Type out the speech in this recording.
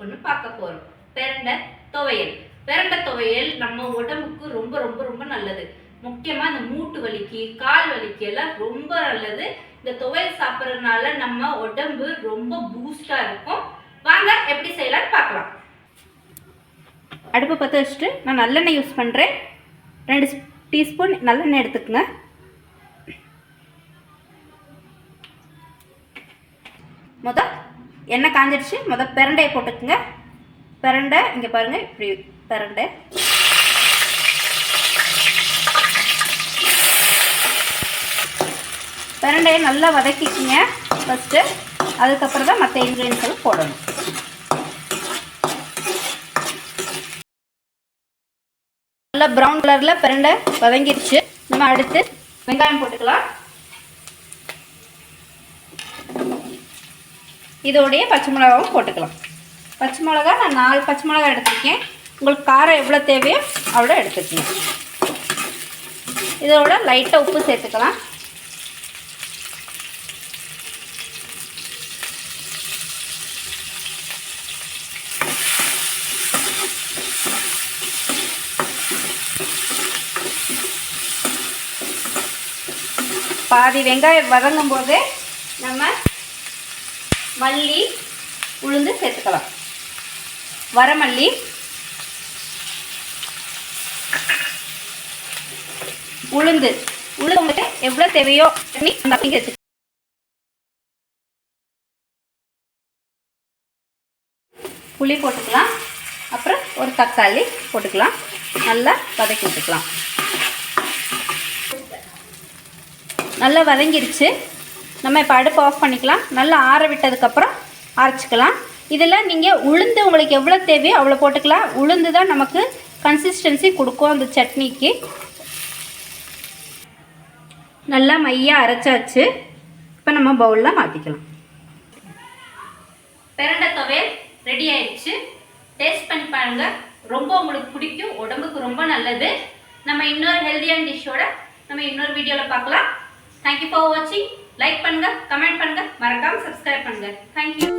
ஒன்று பார்க்க போகிறோம். பிரண்டை துவையல். பிரண்டை துவையல் நம்ம உடம்புக்கு ரொம்ப ரொம்ப ரொம்ப நல்லது. முக்கியமாக இந்த மூட்டு வலிக்கு கால் வலிக்கு எல்லாம் ரொம்ப நல்லது. இந்த துவையல் சாப்பிட்றதுனால நம்ம உடம்பு ரொம்ப பூஸ்டாக இருக்கும். வாங்க எப்படி செய்யலாம்னு பார்க்கலாம். அடுப்பு பற்ற வச்சுட்டு நான் நல்லெண்ணெய் யூஸ் பண்ணுறேன். 2 டீஸ்பூன் நல்லெண்ணெய் எடுத்துக்கோங்க. எண்ணெய் காஞ்சிடுச்சு. பிரண்டையை போட்டுக்குங்க. பிரண்டை இங்கே பாருங்கள், இப்படி பிரண்டை. பிரண்டையை நல்லா வதக்கிக்குங்க ஃபஸ்ட்டு. அதுக்கப்புறம் தான் மற்ற இன்க்ரீடியன்ஸ் எல்லாம் போடணும். நல்லா ப்ரௌன் கலரில் பிரண்டை வதங்கிடுச்சு. நம்ம அடுத்து வெங்காயம் போட்டுக்கலாம். இதோடைய பச்சை மிளகாவும் போட்டுக்கலாம். பச்சை மிளகா நான் 4 பச்சை மிளகா எடுத்துருக்கேன். உங்களுக்கு காரம் எவ்வளோ தேவையோ அவ்வளோ எடுத்துக்கணும். இதோட லைட்டாக உப்பு சேர்த்துக்கலாம். பாதி வெங்காயம் வதங்கும் போது நம்ம மல்லி உளுந்து சேர்த்துக்கலாம். வரமல்லி, உளுந்து உங்களுக்கு எவ்வளோ தேவையோ சேர்த்து புளி போட்டுக்கலாம். அப்புறம் ஒரு தக்காளி போட்டுக்கலாம். நல்லா வதக்கி விட்டுக்கலாம். நல்லா வதங்கிருச்சு. நம்ம இப்போ அடுப்பு ஆஃப் பண்ணிக்கலாம். நல்லா ஆற விட்டதுக்கப்புறம் அரைச்சிக்கலாம். இதில் நீங்கள் உளுந்து உங்களுக்கு எவ்வளோ தேவையோ அவ்வளோ போட்டுக்கலாம். உளுந்து தான் நமக்கு கன்சிஸ்டன்சி கொடுக்கும் அந்த சட்னிக்கு. நல்லா மையாக அரைச்சாச்சு. இப்போ நம்ம பவுலில் மாற்றிக்கலாம். பிரண்டை துவையல் ரெடி ஆயிடுச்சு. டேஸ்ட் பண்ணி பாருங்கள். ரொம்ப உங்களுக்கு பிடிக்கும். உடம்புக்கு ரொம்ப நல்லது. நம்ம இன்னொரு ஹெல்தியான டிஷ்ஷோட நம்ம இன்னொரு வீடியோவில் பார்க்கலாம். தேங்க்யூ ஃபார் வாட்சிங். லைக் பண்ணுங்க, கமெண்ட் பண்ணுங்க, மறக்காம சப்ஸ்கிரைப் பண்ணுங்க. தேங்க்யூ.